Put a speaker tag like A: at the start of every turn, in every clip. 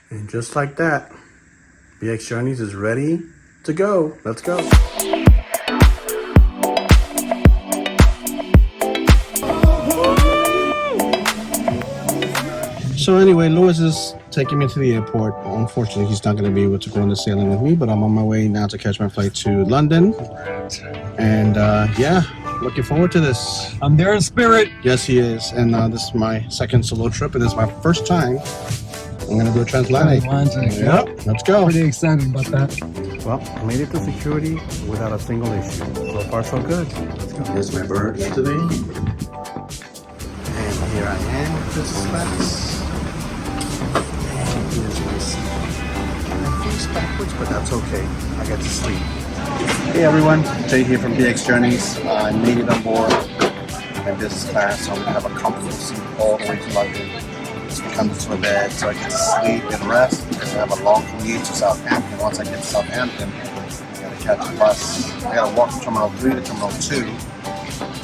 A: And just like that, BX Journeys is ready to go. Let's go. So anyway, Lewis is taking me to the airport. Unfortunately, he's not going to be able to go on the sailing with me, but I'm on my way now to catch my flight to London. And yeah, looking forward to this.
B: I'm there in spirit.
A: Yes, he is. And this is my second solo trip, and this is my first time I'm going to do a transatlantic. Yep, let's go.
B: Pretty excited about that.
A: Well, I made it to security without a single issue. So far, so good. Let's go. Here's my bird today. And here I am, business class. And here's my seat. I face backwards, but that's okay. I get to sleep. Hey everyone, Jay here from BX Journeys. I made it on board in business class, so I'm going to have a comfortable seat all the way to London. Just comes to my bed so I get to sleep and rest because I have a long commute to Southampton. Once I get to Southampton, I gotta catch a bus. I gotta walk from Terminal 3 to Terminal 2,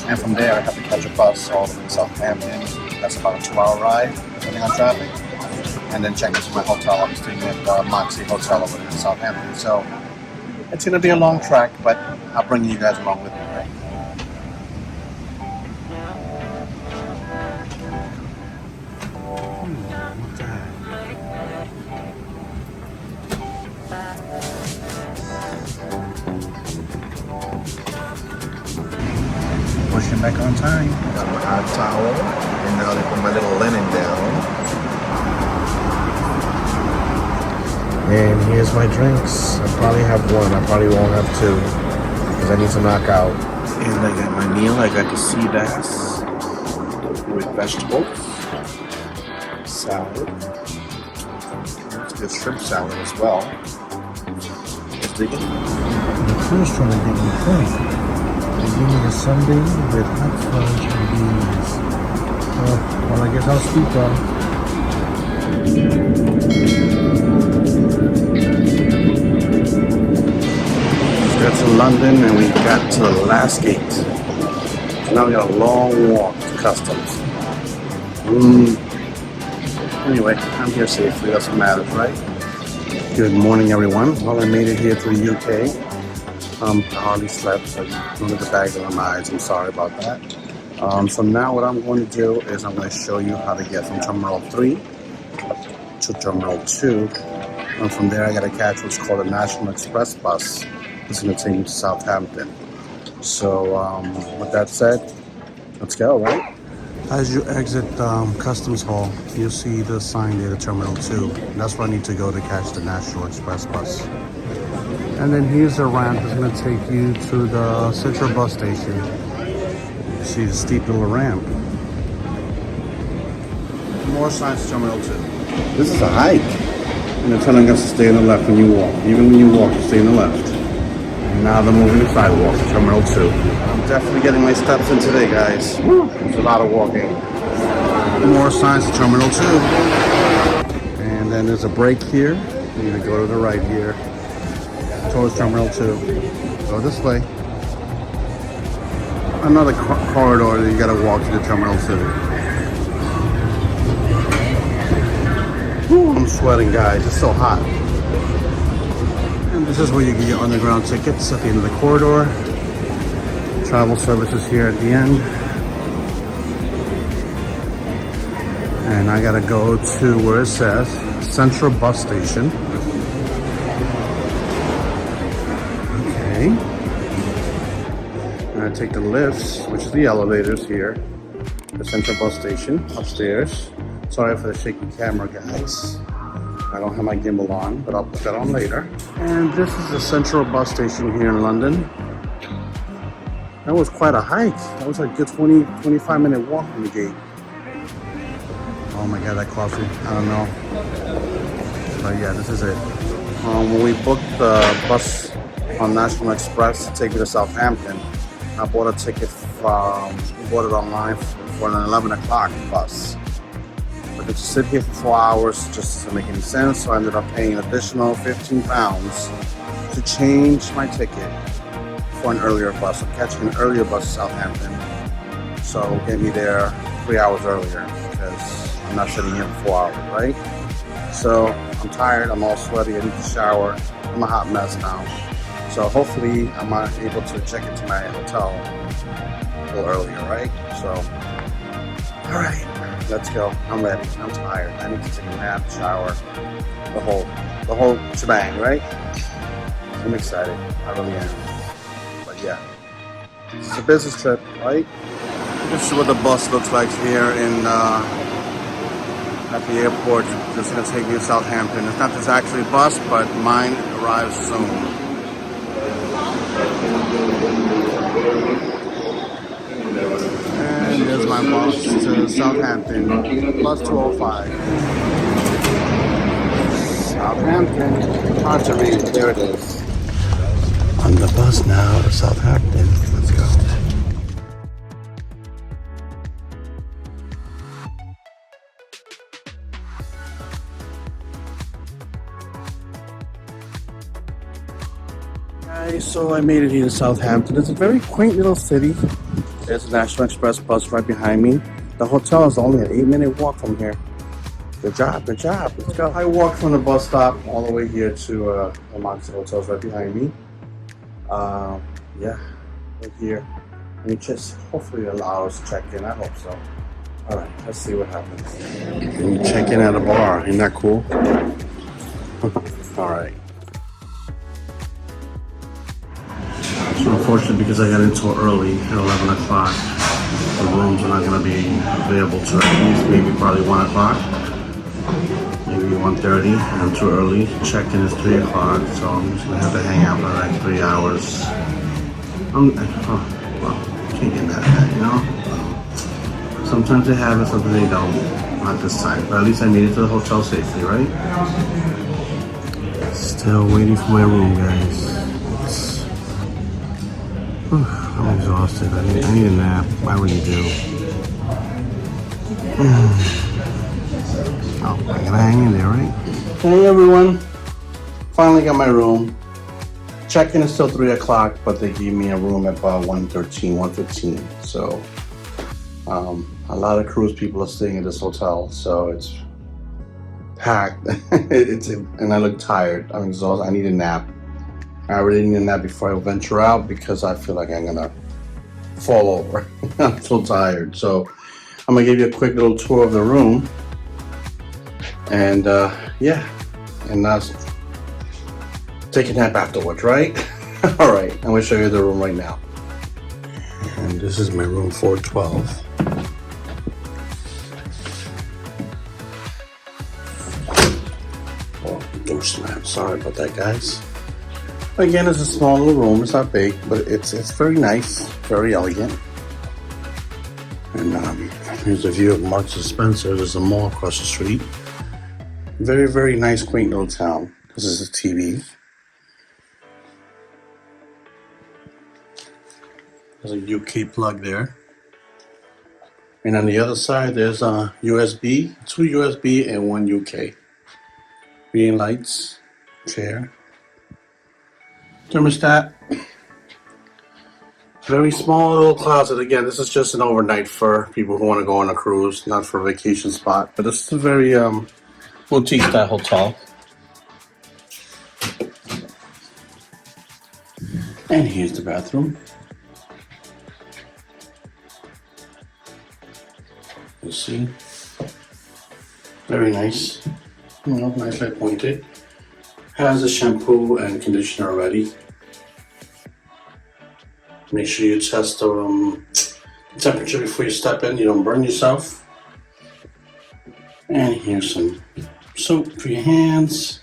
A: and from there I have to catch a bus all the way to Southampton. That's about a 2-hour ride, depending on traffic. And then check into my hotel. I'm staying at Moxy Hotel over there in Southampton. So it's gonna be a long track, but I'll bring you guys along with me, right? Pushing back on time.
C: Got my hot towel, and now they put my little linen down.
A: And here's my drinks. I probably have one. I probably won't have two because I need to knock out. And I got my meal. I got the sea bass with vegetables, salad. It's a good shrimp salad as well. Let's dig in.
B: The first one I didn't think. They gave me a sundae with hot fudge and beans. Well, I guess I'll speak on.
A: Got to London and we got to the last gate. So now we got a long walk to customs. Anyway, I'm here safely. That's what matters, right? Good morning, everyone. Well, I made it here to the UK. I hardly slept, so one of the bags on my eyes. I'm sorry about that. So now what I'm going to do is I'm going to show you how to get from Terminal 3 to Terminal 2. And from there, I got to catch what's called a National Express bus. It's going to take me to Southampton. So with that said, let's go, right? As you exit Customs Hall, you'll see the sign there, the Terminal 2. That's where I need to go to catch the National Express bus. And then here's the ramp. It's going to take you to the Central bus station. You see the steep little ramp. More signs to Terminal 2. This is a hike. And they're telling us to stay on the left when you walk. Even when you walk, you stay on the left. And now they're moving the sidewalk to Terminal 2. I'm definitely getting my steps in today, guys. It's a lot of walking. More signs to Terminal 2. And then there's a break here. You need to go to the right here. Towards Terminal 2. Go this way. Another corridor that you gotta walk to the Terminal 2. Whew, I'm sweating, guys. It's so hot. And this is where you get your underground tickets at the end of the corridor. Travel services here at the end. And I gotta go to where it says Central Bus Station. I take the lifts, which is the elevators here, the Central Bus Station upstairs. Sorry for the shaky camera, guys. I don't have my gimbal on, but I'll put that on later. And this is the Central Bus Station here in London. That was quite a hike. That was like a good 25-minute walk from the gate. Oh my God, that coffee. I don't know. But yeah, this is it. When we booked the bus on National Express to take me to Southampton, I bought a ticket bought it online for an 11 o'clock bus. But to sit here for 4 hours just doesn't make any sense, so I ended up paying an additional £15 to change my ticket for an earlier bus. I'm catching an earlier bus to Southampton, so it'll get me there 3 hours earlier because I'm not sitting here for 4 hours, right? So I'm tired, I'm all sweaty, I need to shower. I'm a hot mess now. So hopefully I'm able to check into my hotel a little earlier, right? So, all right, let's go. I'm ready, I'm tired. I need to take a nap, shower, the whole shebang, right? I'm excited, I really am. But yeah, it's a business trip, right? This is what the bus looks like here in at the airport. Just gonna take me to Southampton. It's not this actually bus, but mine arrives soon. And there's my bus to Southampton, plus 205. Southampton, hard to read, there it is. On the bus now to Southampton, let's go. So I made it here to Southampton. It's a very quaint little city. There's a National Express bus right behind me. The hotel is only an 8-minute walk from here. Good job, good job. Let's go. I walked from the bus stop all the way here to the Moxy Hotel right behind me. Yeah, right here. And it just hopefully allow us to check in. I hope so. All right, let's see what happens. And you check in at a bar. Isn't that cool? All right. So unfortunately, because I got into it early at 11 o'clock, the rooms are not going to be available to at least maybe probably 1 o'clock, maybe 1:30. I'm too early. Check-in is 3 o'clock, so I'm just going to have to hang out for like 3 hours. Well, can't get mad at that, you know? Sometimes they have it, sometimes they don't. Not this time, but at least I made it to the hotel safely, right? Still waiting for my room, guys. I'm exhausted. I need a nap. I really do. Oh, I gotta hang in there, right? Hey everyone. Finally got my room. Check-in is still 3 o'clock, but they gave me a room at about 1:13, 1:15. So a lot of cruise people are staying at this hotel, so it's packed. And I look tired. I'm exhausted. I need a nap. I really need a nap before I venture out because I feel like I'm gonna fall over. I'm so tired. So I'm gonna give you a quick little tour of the room. And yeah, and take a nap afterwards, right? All right, I'm gonna show you the room right now. And this is my room 412. Oh, door slam. Sorry about that, guys. Again, it's a small little room. It's not big, but it's very nice, very elegant. And here's a view of Marks and Spencer. There's a mall across the street. Very, very nice, quaint little town. This is a TV. There's a UK plug there. And on the other side, there's a USB, 2 USB and 1 UK. Reading lights, chair. Thermostat. Very small little closet. Again, this is just an overnight for people who want to go on a cruise, not for a vacation spot. But this is a very boutique style hotel. And here's the bathroom. You see, very nice. You know, nicely appointed. Has a shampoo and conditioner already. Make sure you test the temperature before you step in. You don't burn yourself. And here's some soap for your hands.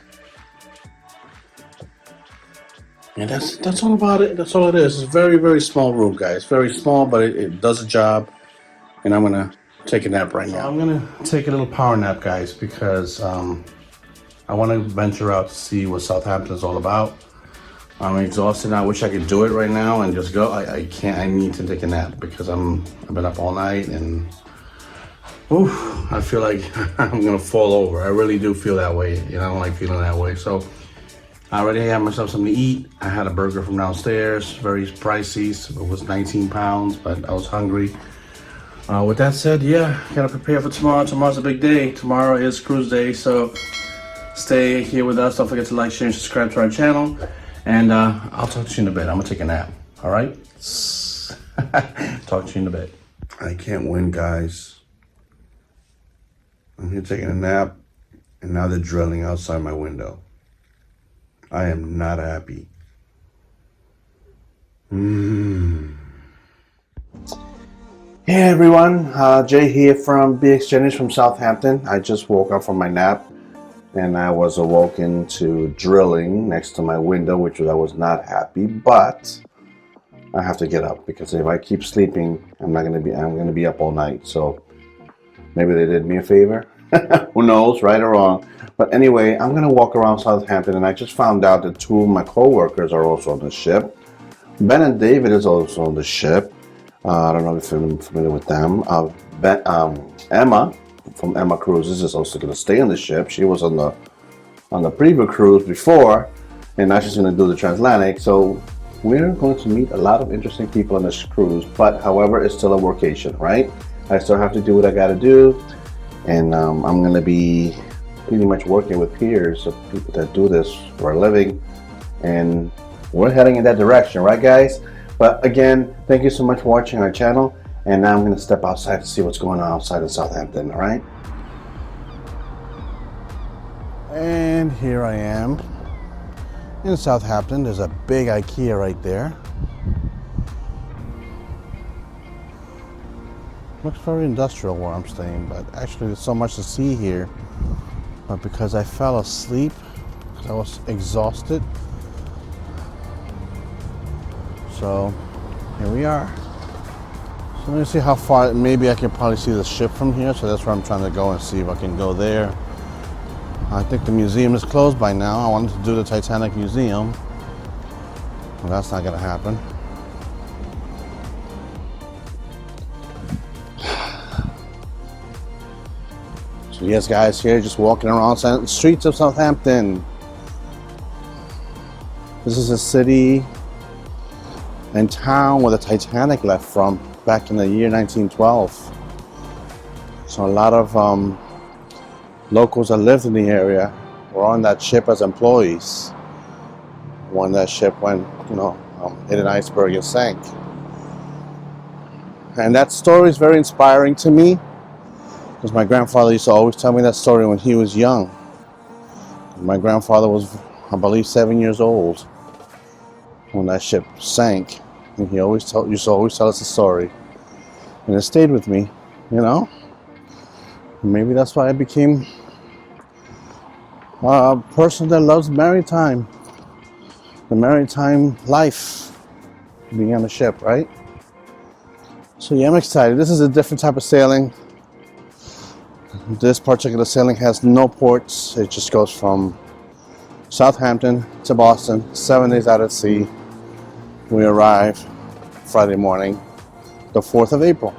A: And that's all about it. That's all it is. It's a very, very small room, guys. Very small, but it does a job. And I'm gonna take a nap right now. I'm gonna take a little power nap, guys, because I want to venture out to see what Southampton is all about. I'm exhausted now. I wish I could do it right now and just go. I can't. I need to take a nap because I've been up all night and I feel like I'm gonna fall over. I really do feel that way. You know, I don't like feeling that way. So I already had myself something to eat. I had a burger from downstairs, very pricey. So it was 19 pounds, but I was hungry. With that said, yeah, gotta prepare for tomorrow. Tomorrow's a big day. Tomorrow is cruise day, so stay here with us. Don't forget to like, share, and subscribe to our channel. And I'll talk to you in a bit. I'm gonna take a nap. All right? Talk to you in a bit. I can't win, guys. I'm here taking a nap, and now they're drilling outside my window. I am not happy. Hey everyone, Jay here from BX from Southampton. I just woke up from my nap and I was awoken to drilling next to my window, which I was not happy, but I have to get up because if I keep sleeping, I'm gonna be up all night. So maybe they did me a favor. Who knows, right or wrong. But anyway, I'm gonna walk around Southampton, and I just found out that two of my co-workers are also on the ship. Ben and David is also on the ship. I don't know if you're familiar with them. Emma from Emma Cruises is also going to stay on the ship. She was on the preview cruise before, and now she's going to do the transatlantic. So we're going to meet a lot of interesting people on this cruise. But however, it's still a workation, right? I still have to do what I got to do, and I'm going to be pretty much working with peers of people that do this for a living, and we're heading in that direction, right, guys? But again, thank you so much for watching our channel. And now I'm going to step outside to see what's going on outside of Southampton, all right? And here I am in Southampton. There's a big IKEA right there. Looks very industrial where I'm staying, but actually there's so much to see here. But because I fell asleep, because I was exhausted, so here we are. So let me see how far. Maybe I can probably see the ship from here, so that's where I'm trying to go and see if I can go there. I think the museum is closed by now. I wanted to do the Titanic Museum. Well, that's not gonna happen. So yes, guys, here just walking around the streets of Southampton. This is a city and town where the Titanic left from back in the year 1912. So a lot of locals that lived in the area were on that ship as employees when that ship went, hit an iceberg and sank. And that story is very inspiring to me because my grandfather used to always tell me that story when he was young. My grandfather was, I believe, 7 years old when that ship sank, and he used to always tell us the story, and it stayed with me, Maybe that's why I became a person that loves maritime, the maritime life, being on a ship, right? So yeah, I'm excited. This is a different type of sailing. This particular sailing has no ports. It just goes from Southampton to Boston, 7 days out at sea. We arrive Friday morning, the 4th of April.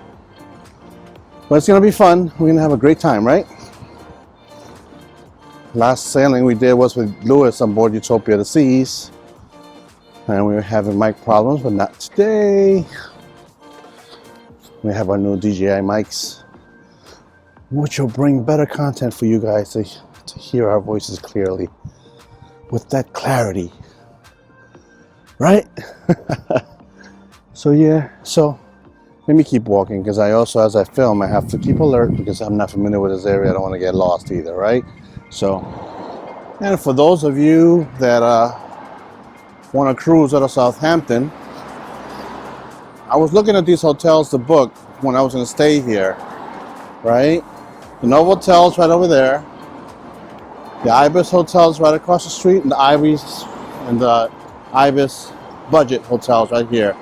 A: But it's going to be fun. We're going to have a great time, right? Last sailing we did was with Lewis on board Utopia of the Seas. And we were having mic problems, but not today. We have our new DJI mics, which will bring better content for you guys to hear our voices clearly with that clarity. Right? So yeah, let me keep walking because I also, as I film, I have to keep alert because I'm not familiar with this area. I don't want to get lost either, right? So, and for those of you that want to cruise out of Southampton, I was looking at these hotels to book when I was going to stay here, right? The Novotel's right over there. The Ibis Hotel's right across the street, and the Ibis budget hotels right here.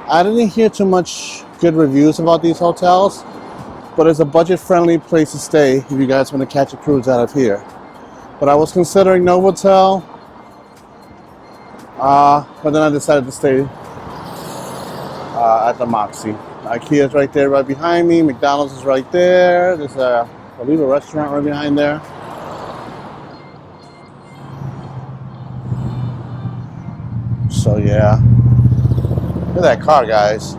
A: I didn't hear too much good reviews about these hotels, but it's a budget-friendly place to stay if you guys want to catch a cruise out of here. But I was considering Novotel, but then I decided to stay at the Moxy. IKEA is right there, right behind me. McDonald's is right there. There's I believe a restaurant right behind there. So yeah, look at that car, guys.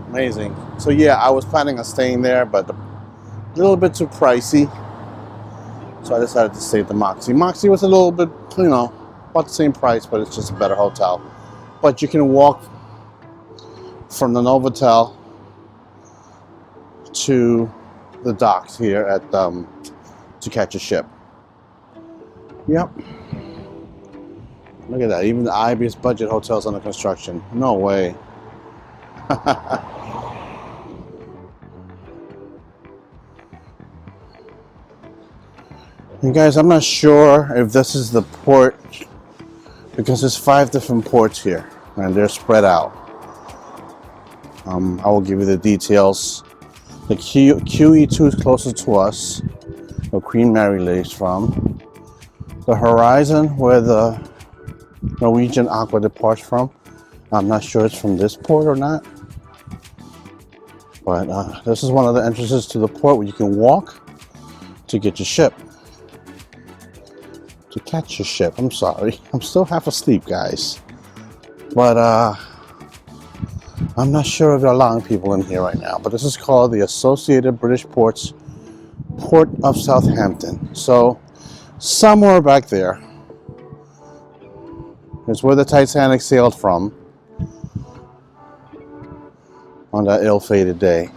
A: Amazing. So yeah, I was planning on staying there, but a little bit too pricey. So I decided to stay at the Moxy. Moxy was a little bit, you know, about the same price, but it's just a better hotel. But you can walk from the Novotel to the docks here at to catch a ship. Yep. Look at that. Even the Ibis budget hotel's under construction. No way. And guys, I'm not sure if this is the port because there's 5 different ports here and they're spread out. I will give you the details. The QE2 is closest to us, where Queen Mary lays from. The Horizon, where the Norwegian Aqua departs from. I'm not sure it's from this port or not. But this is one of the entrances to the port where you can walk to get your ship. To catch your ship. I'm sorry. I'm still half asleep, guys. But I'm not sure if they're allowing people in here right now. But this is called the Associated British Ports Port of Southampton. So somewhere back there is where the Titanic sailed from on that ill-fated day.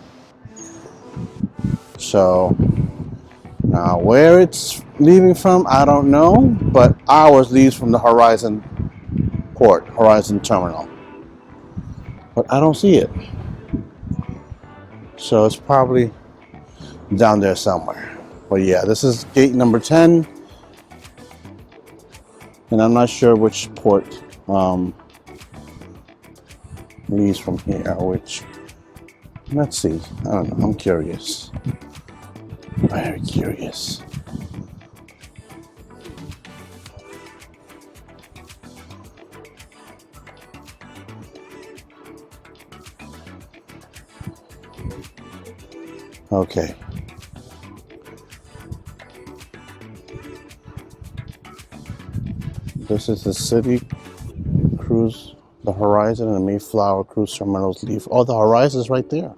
A: So now where it's leaving from, I don't know, but ours leaves from the Horizon port, Horizon terminal. But I don't see it. So it's probably down there somewhere. But yeah, this is gate number 10. And I'm not sure which port leaves from here, which, let's see. I don't know, I'm curious. Very curious. Okay. This is the City Cruise, the Horizon and the Mayflower Cruise Terminals leave. Oh, the Horizon is right there.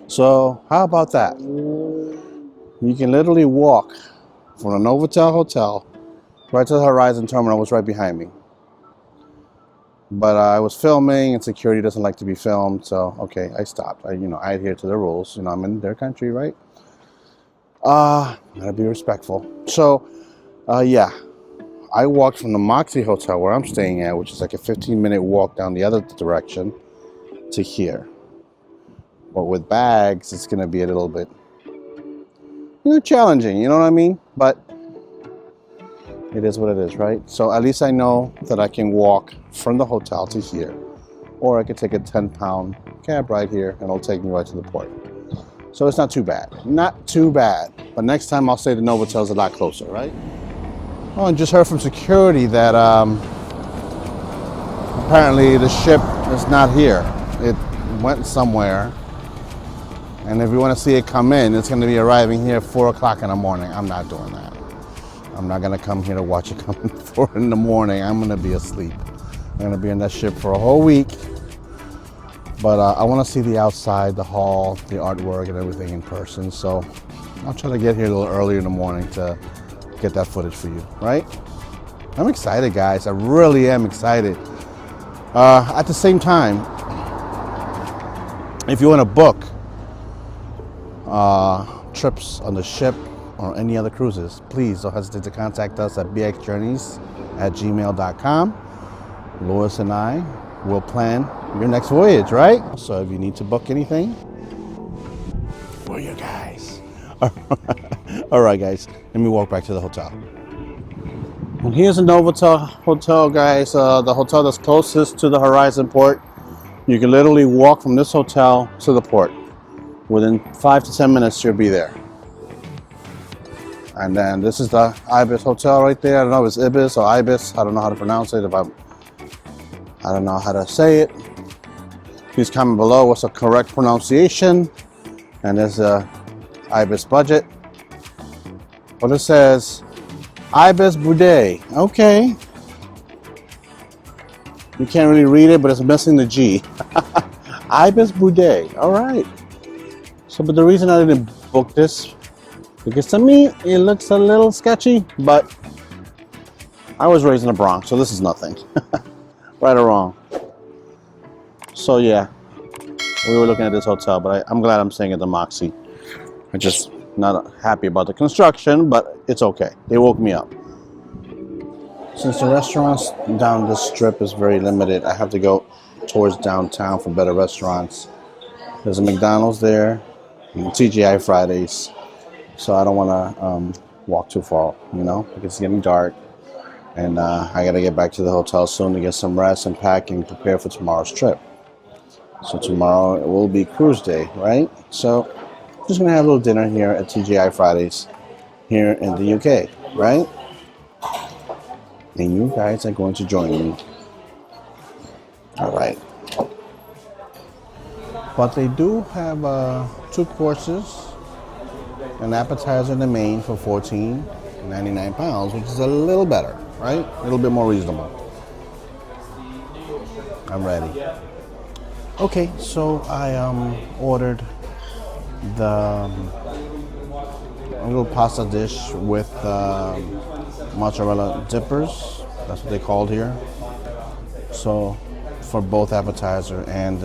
A: So how about that? You can literally walk from the Novotel Hotel right to the Horizon Terminal, was right behind me. But I was filming and security doesn't like to be filmed, so okay, I stopped. I adhere to the rules. I'm in their country, right? Gotta be respectful. So, yeah. I walked from the Moxy Hotel where I'm staying at, which is like a 15-minute walk down the other direction, to here. But with bags, it's gonna be a little bit challenging, you know what I mean? But it is what it is, right? So at least I know that I can walk from the hotel to here. Or I could take a 10-pound cab right here and it'll take me right to the port. So it's not too bad. Not too bad. But next time I'll say the Novotel's a lot closer, right? Oh, and just heard from security that apparently the ship is not here. It went somewhere. And if you want to see it come in, it's going to be arriving here at 4 o'clock in the morning. I'm not doing that. I'm not going to come here to watch it come in 4 in the morning. I'm going to be asleep. I'm going to be in that ship for a whole week. But I want to see the outside, the hall, the artwork, and everything in person. So I'll try to get here a little earlier in the morning to get that footage for you, right? I'm excited, guys. I really am excited. At the same time, if you want to book trips on the ship or any other cruises, please don't hesitate to contact us at bxjourneys@gmail.com. Louis and I will plan your next voyage, right? So if you need to book anything, for you guys. All right, guys, let me walk back to the hotel. And here's a Novotel hotel, guys. The hotel that's closest to the Horizon port. You can literally walk from this hotel to the port. Within 5 to 10 minutes, you'll be there. And then this is the Ibis Hotel right there. I don't know if it's Ibis or Ibis. I don't know how to pronounce it. I don't know how to say it. Please comment below what's the correct pronunciation. And there's a Ibis budget. But it says Ibis Boudet. Okay. You can't really read it, but it's missing the G. Ibis Boudet. All right. So, but the reason I didn't book this Because to me, it looks a little sketchy, but I was raised in the Bronx, so this is nothing. Right or wrong. So yeah, we were looking at this hotel, but I'm glad I'm staying at the Moxy. I'm just not happy about the construction, but it's okay. They woke me up. Since the restaurants down this strip is very limited, I have to go towards downtown for better restaurants. There's a McDonald's there, and TGI Fridays, so I don't want to walk too far, you know, because it's getting dark, and I got to get back to the hotel soon to get some rest and pack and prepare for tomorrow's trip. So tomorrow it will be cruise day, right? So just gonna have a little dinner here at TGI Fridays here in the UK, right? And you guys are going to join me. All right. But they do have 2 courses, an appetizer and a main for £14.99, which is a little better, right? A little bit more reasonable. I'm ready. Okay, so I ordered the a little pasta dish with mozzarella dippers. That's what they called here. So for both appetizer and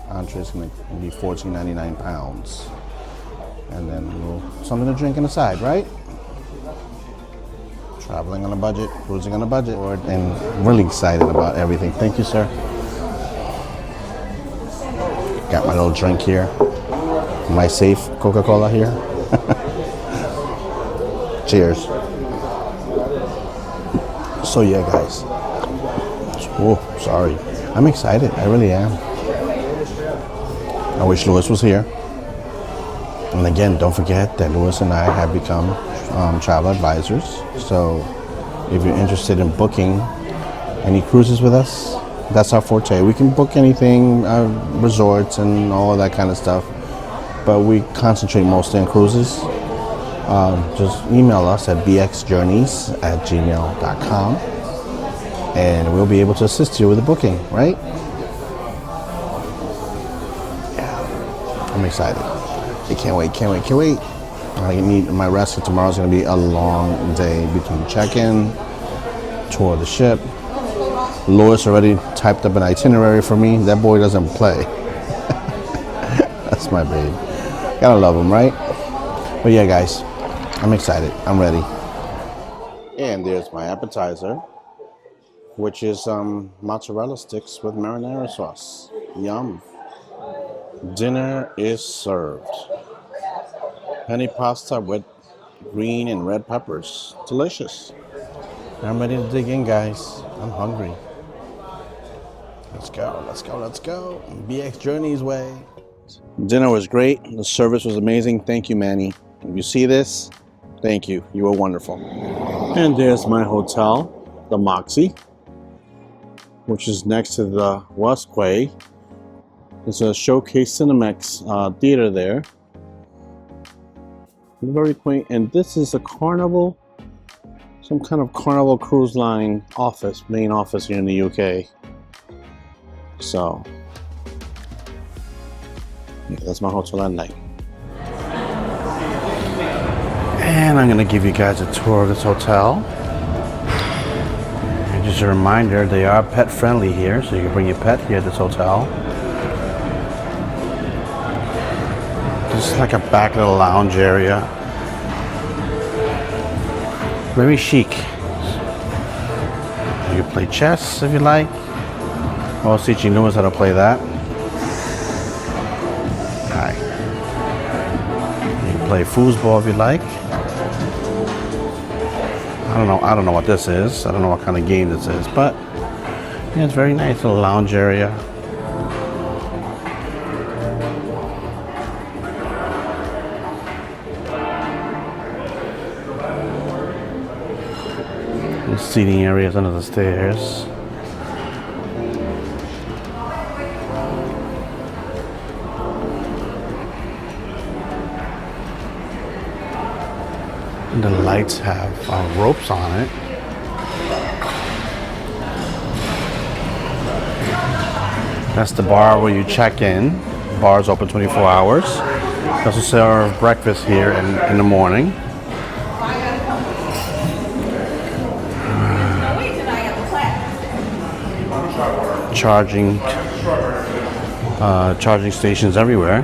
A: entree, it's going to be £14.99. And then something to drink on the side, right? Traveling on a budget, cruising on a budget, and really excited about everything. Thank you, sir. Got my little drink here. My safe Coca-Cola here. Cheers. So yeah, guys. Oh, sorry. I'm excited. I really am. I wish Lewis was here. And again, don't forget that Lewis and I have become travel advisors. So if you're interested in booking any cruises with us, that's our forte. We can book anything, resorts and all that kind of stuff. But we concentrate mostly on cruises. Just email us at bxjourneys@gmail.com and we'll be able to assist you with the booking, right? Yeah, I'm excited. I can't wait. I need my rest, because tomorrow's going to be a long day between check-in, tour of the ship. Lewis already typed up an itinerary for me. That boy doesn't play. That's my babe. Gotta love him, right? But yeah, guys, I'm excited. I'm ready. And there's my appetizer, which is mozzarella sticks with marinara sauce. Yum. Dinner is served. Penny pasta with green and red peppers. Delicious. I'm ready to dig in, guys. I'm hungry. Let's go. BX Journeys way. Dinner was great. The service was amazing. Thank you, Manny. If you see this, thank you. You were wonderful. And there's my hotel, the Moxy, which is next to the West Quay. There's a Showcase Cinemax theater there. Very quaint. And this is a Carnival, some kind of Carnival Cruise Line office, main office here in the UK. So, yeah, that's my hotel at night. And I'm gonna give you guys a tour of this hotel. And just a reminder, they are pet friendly here, so you can bring your pet here at this hotel. This is like a back little lounge area. Very chic. You can play chess if you like. I was teaching Lewis how to play that. Hi. You can play foosball if you like. I don't know what this is. I don't know what kind of game this is, but yeah, it's very nice little lounge area. The seating areas under the stairs. The lights have ropes on it. That's the bar where you check in. The bar is open 24 hours. They also serve breakfast here in the morning. Charging stations everywhere.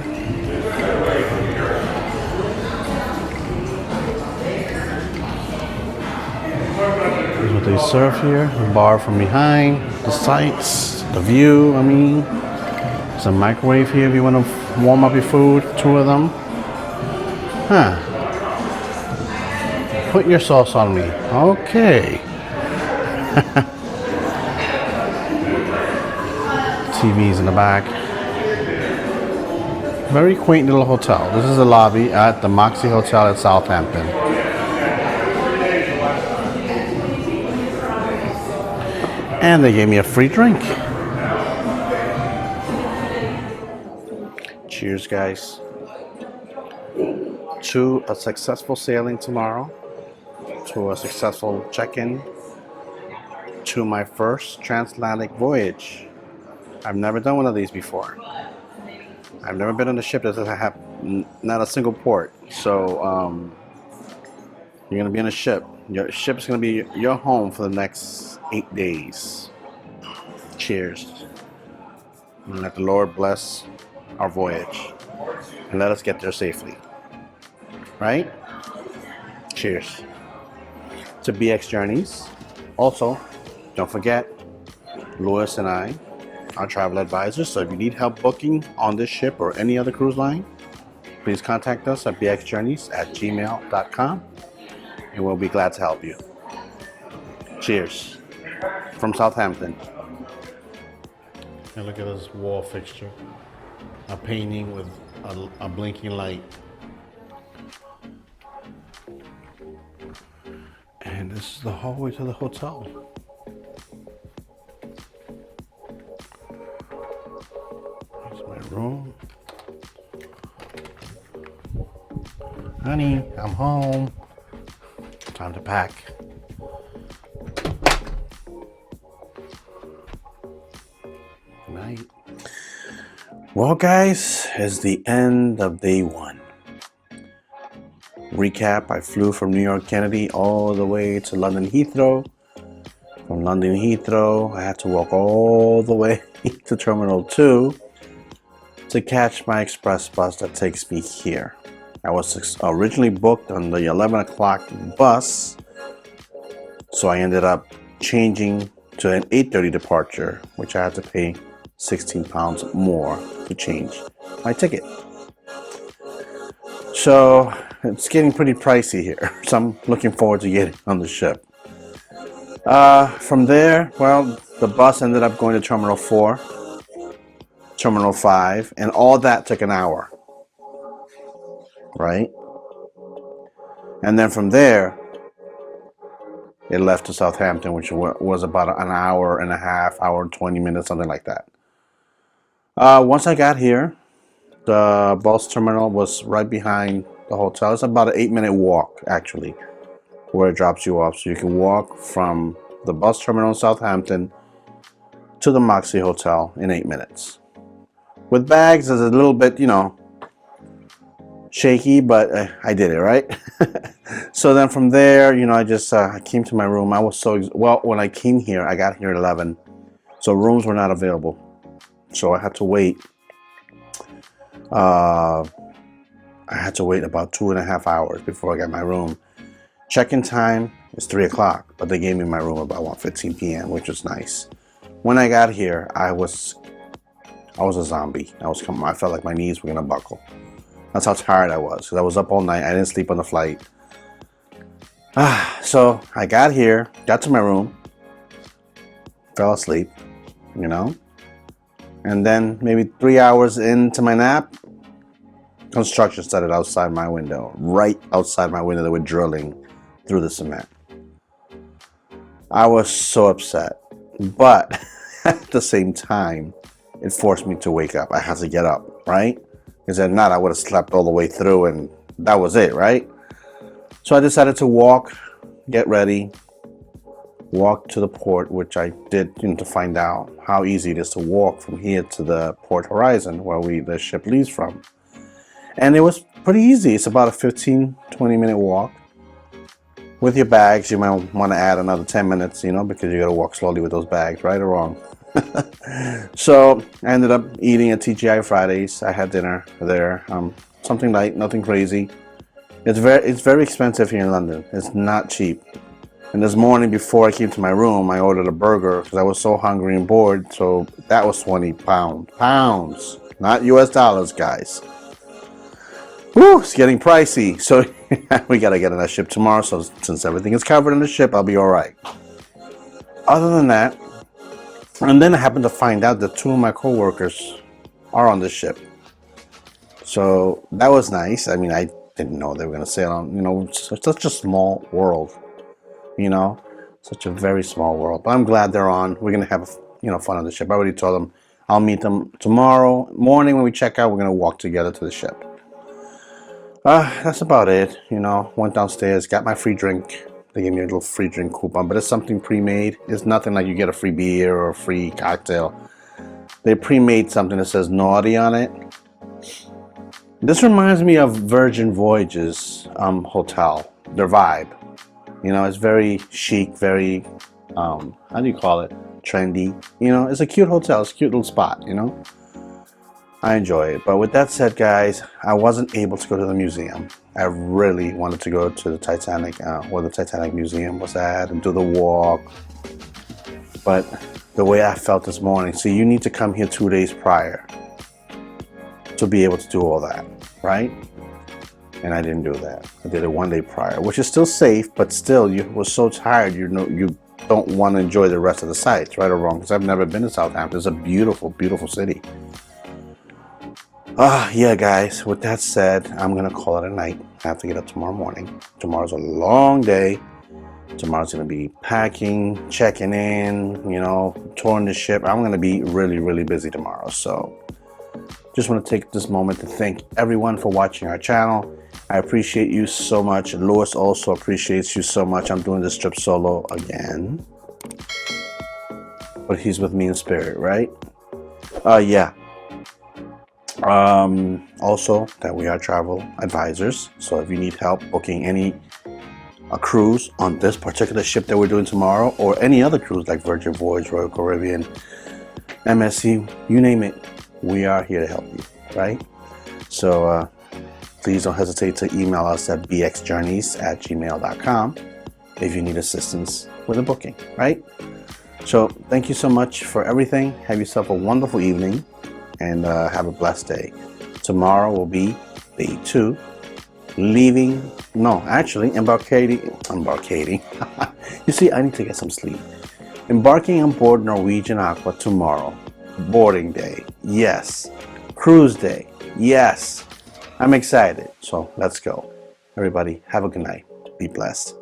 A: Here's what they serve here. The bar from behind, the sights, the view. I mean, there's a microwave here if you want to warm up your food. 2 of them. Huh. Put your sauce on me. Okay. TVs in the back. Very quaint little hotel. This is the lobby at the Moxy Hotel at Southampton. And they gave me a free drink. Cheers, guys. To a successful sailing tomorrow. To a successful check-in. To my first transatlantic voyage. I've never done one of these before. I've never been on a ship that doesn't have not a single port. So you're gonna be on a ship. Your ship's gonna be your home for the next 8 days. Cheers. And let the Lord bless our voyage and let us get there safely. Right? Cheers. To BX Journeys. Also, don't forget, Louis and I are travel advisors, so if you need help booking on this ship or any other cruise line, please contact us at bxjourneys@gmail.com and we'll be glad to help you. Cheers. From Southampton. And look at this wall fixture. A painting with a blinking light. And this is the hallway to the hotel. Room. Honey, I'm home. Time to pack. Good night. Well, guys, it's the end of day 1. Recap, I flew from New York Kennedy all the way to London Heathrow. From London Heathrow, I had to walk all the way to Terminal 2 to catch my express bus that takes me here. I was originally booked on the 11 o'clock bus, so I ended up changing to an 8:30 departure, which I had to pay £16 more to change my ticket. So it's getting pretty pricey here, so I'm looking forward to getting on the ship. From there, well, the bus ended up going to Terminal 4. Terminal 5, and all that took an hour, right? And then from there, it left to Southampton, which was about an hour and a half, hour and 20 minutes, something like that. Once I got here, the bus terminal was right behind the hotel. It's about an 8-minute walk, actually, where it drops you off. So you can walk from the bus terminal in Southampton to the Moxy Hotel in 8 minutes. With bags, it's a little bit, shaky, but I did it, right? So then from there, I just I came to my room. I was when I came here, I got here at 11, so rooms were not available. So I had to wait. I had to wait about 2.5 hours before I got my room. Check-in time is 3 o'clock, but they gave me my room about 1:15 p.m., which was nice. When I got here, I was a zombie. I felt like my knees were gonna buckle. That's how tired I was, because I was up all night. I didn't sleep on the flight. So I got here, got to my room, fell asleep, and then maybe 3 hours into my nap, construction started outside my window. Right outside my window, they were drilling through the cement. I was so upset, but at the same time, it forced me to wake up. I had to get up, right? Because if not, I would have slept all the way through and that was it, right? So I decided to walk, get ready, walk to the port, which I did to find out how easy it is to walk from here to the port horizon where the ship leaves from. And it was pretty easy. It's about a 15-20 minute walk. With your bags, you might want to add another 10 minutes, you know, because you got to walk slowly with those bags, right or wrong. So I ended up eating at TGI Fridays. I had dinner there. Something light, nothing crazy. It's very expensive here in London. It's not cheap. And this morning before I came to my room, I ordered a burger because I was so hungry and bored. So that was 20 pounds, not US dollars, guys. Woo, it's getting pricey. So we got to get on that ship tomorrow. So since everything is covered in the ship, I'll be all right. Other than that, and then I happened to find out that 2 of my coworkers are on the ship. So that was nice. I mean, I didn't know they were going to sail on, you know, such a small world, you know, such a very small world. But I'm glad they're on. We're going to have, you know, fun on the ship. I already told them I'll meet them tomorrow morning when we check out. We're going to walk together to the ship. That's about it. You know, went downstairs, got my free drink. They gave me a little free drink coupon, but it's something pre-made. It's nothing like you get a free beer or a free cocktail. They pre-made something that says naughty on it. This reminds me of Virgin Voyages hotel, their vibe. You know, it's very chic, very, how do you call it? Trendy. You know, it's a cute hotel. It's a cute little spot, you know. I enjoy it. But with that said, guys, I wasn't able to go to the museum. I really wanted to go to the Titanic, where the Titanic Museum was at, and do the walk. But the way I felt this morning, see, you need to come here 2 days prior to be able to do all that, right? And I didn't do that. I did it 1 day prior, which is still safe, but still, you were so tired, you don't want to enjoy the rest of the sights, right or wrong, because I've never been to Southampton. It's a beautiful, beautiful city. Yeah, guys, with that said, I'm going to call it a night. I have to get up tomorrow morning. Tomorrow's a long day. Tomorrow's going to be packing, checking in, you know, touring the ship. I'm going to be really, really busy tomorrow. So just want to take this moment to thank everyone for watching our channel. I appreciate you so much. Lewis also appreciates you so much. I'm doing this trip solo again. But he's with me in spirit, right? Yeah. Also that we are travel advisors, so if you need help booking a cruise on this particular ship that we're doing tomorrow, or any other cruise like Virgin Voyage, Royal Caribbean, MSC, you name it, we are here to help you, right? So please don't hesitate to email us at bxjourneys@gmail.com if you need assistance with a booking, right? So thank you so much for everything. Have yourself a wonderful evening. And have a blessed day. Tomorrow will be day 2. Embarking. You see, I need to get some sleep. Embarking on board Norwegian Aqua tomorrow. Boarding day. Yes. Cruise day. Yes. I'm excited. So let's go. Everybody, have a good night. Be blessed.